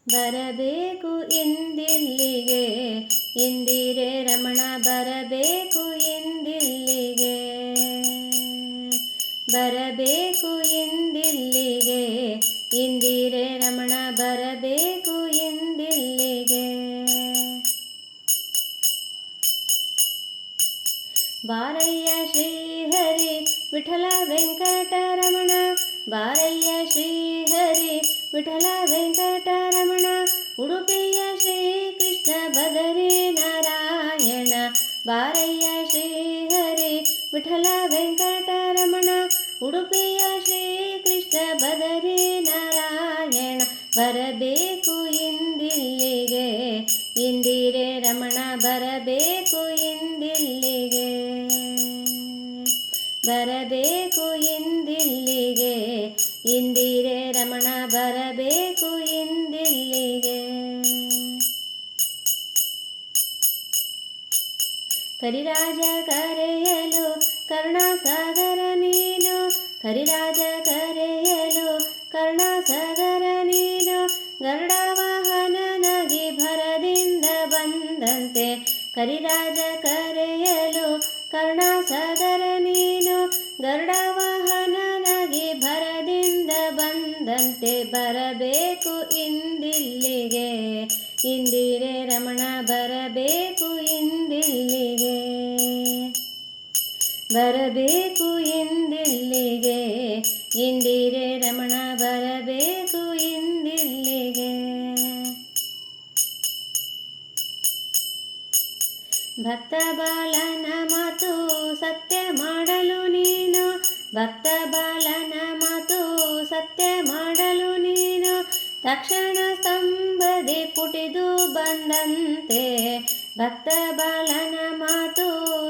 ಬರಬೇಕು ಇಂದಿಲ್ಲಿಗೆ, ಇಂದಿರೆ ರಮಣ ಬರಬೇಕು ಇಂದಿಲ್ಲಿಗೆ. ಬರಬೇಕು ಇಂದಿಲ್ಲಿಗೆ, ಇಂದಿರೆ ರಮಣ ಬರಬೇಕು ಇಂದಿಲ್ಲಿಗೆ. ಬಾರಯ್ಯ ಶ್ರೀಹರಿ ವಿಠಲ ವೆಂಕಟರಮಣ, ಬಾರಯ್ಯ ಶ್ರೀಹರಿ ವಿಠಲ ವೆಂಕಟರಮಣ. ಉಡುಪಿಯ ಶ್ರೀಕೃಷ್ಣ ಬದರಿ ನಾರಾಯಣ, ಬಾರಯ್ಯ ಶ್ರೀಹರಿ ವಿಠಲ ವೆಂಕಟರಮಣ. ಉಡುಪಿಯ ಶ್ರೀಕೃಷ್ಣ ಬದರಿ ನಾರಾಯಣ. ಬರಬೇಕು ಇಂದಿಲ್ಲಿಗೆ, ಇಂದಿರೆ ರಮಣ ಬರಬೇಕು ಇಂದಿಲ್ಲಿಗೆ. ಬರಬೇಕು ಇಂದಿಲ್ಲಿಗೆ, ಇಂದಿರೆ ರಮಣ ಬರಬೇಕು ಇಂದಿಲ್ಲಿಗೆ. ಕರಿರಾಜ ಕರೆಯಲು ಕರುಣಾಸಾಗರ ನೀನು, ಕರಿರಾಜ ಕರೆಯಲು ಕರುಣಾಸಾಗರ ನೀನು. ಗರುಡ ವಾಹನನಾಗಿ ಭರದಿಂದ ಬಂದಂತೆ, ಕರಿರಾಜ ಕರೆಯಲು ಕರುಣಾಸಾಗರ ನೀನು. ಗರುಡ ವಾಹನನಾಗಿ ಭರದಿಂದ ಬಂದಂತೆ, ಬರಬೇಕು ಇಂದಿಲ್ಲಿಗೆ, ಇಂದಿರೆ ರಮಣ ಬರಬೇಕು ಇಂದಿಲ್ಲಿಗೆ. ಬರಬೇಕು ಇಂದಿಲ್ಲಿಗೆ, ಇಂದಿರೆ ರಮಣ ಬರಬೇಕು ಇಂದಿಲ್ಲಿಗೆ. ಭಕ್ತ ಬಾಲನ ಮಾತು ಸತ್ಯ ಮಾಡಲು ನೀನು, ಭಕ್ತ ಬಾಲನ ಮಾತು ಸತ್ಯ ಮಾಡಲು ನೀನು. ತಕ್ಷಣ ಸ್ತಂಭದಿ ಪುಟಿದು ಬಂದಂತೆ, ಭಕ್ತ ಬಾಲನ ಮಾತು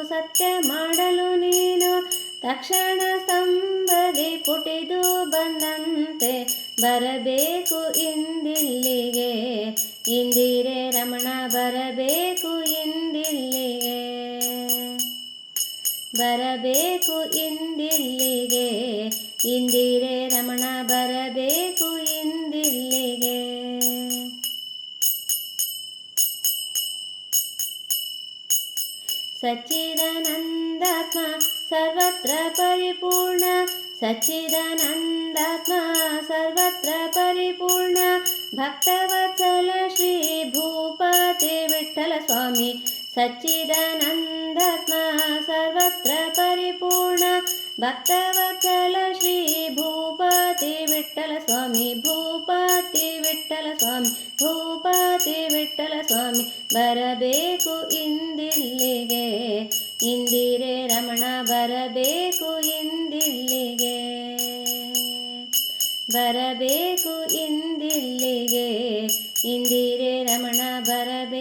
ಸತ್ಯ ಮಾಡಲು ನೀನು. ತಕ್ಷಣ ಸ್ತಂಭದಿ ಪುಟಿದು ಬಂದಂತೆ, ಬರಬೇಕು ಇಂದಿಲ್ಲಿಗೆ, ಇಂದಿರೆ ರಮಣ ಬರಬೇಕು ಇಂದಿಲ್ಲಿಗೆ. ಬರಬೇಕು ಇಂದಿಲ್ಲಿಗೆ, ಇಂದಿರೆ ರಮಣ ಬರಬೇಕು ಇಂದಿಲ್ಲಿಗೆ. ಸಚ್ಚಿದಾನಂದಾತ್ಮ ಸರ್ವತ್ರ ಪರಿಪೂರ್ಣ, ಸಚ್ಚಿದಾನಂದಾತ್ಮ ಸರ್ವತ್ರ ಪರಿಪೂರ್ಣ. ಭಕ್ತವತ್ಸಲ ಶ್ರೀ ಭೂಪತಿ ವಿಠ್ಠಲ ಸ್ವಾಮಿ, ಸಚ್ಚಿದಾನಂದಾತ್ಮ ಸರ್ವತ್ರ ಪರಿಪೂರ್ಣ. ಭಕ್ತವತ್ಸಲ ಶ್ರೀ ಭೂಪತಿ ವಿಠ್ಠಲ ಸ್ವಾಮಿ, ಭೂಪತಿ ವಿಠ್ಠಲ ಸ್ವಾಮಿ, ಭೂಪತಿ ವಿಠ್ಠಲ ಸ್ವಾಮಿ. ಬರಬೇಕು ಇಂದಿಲ್ಲಿಗೆ, ಇಂದಿರೆ ರಮಣ ಬರಬೇಕು ಇಂದಿಲ್ಲಿಗೆ. ಬರಬೇಕು ಇಂದಿಲ್ಲಿಗೆ, ಇಂದಿರೆ ರಮಣ ಬರಬೇಕು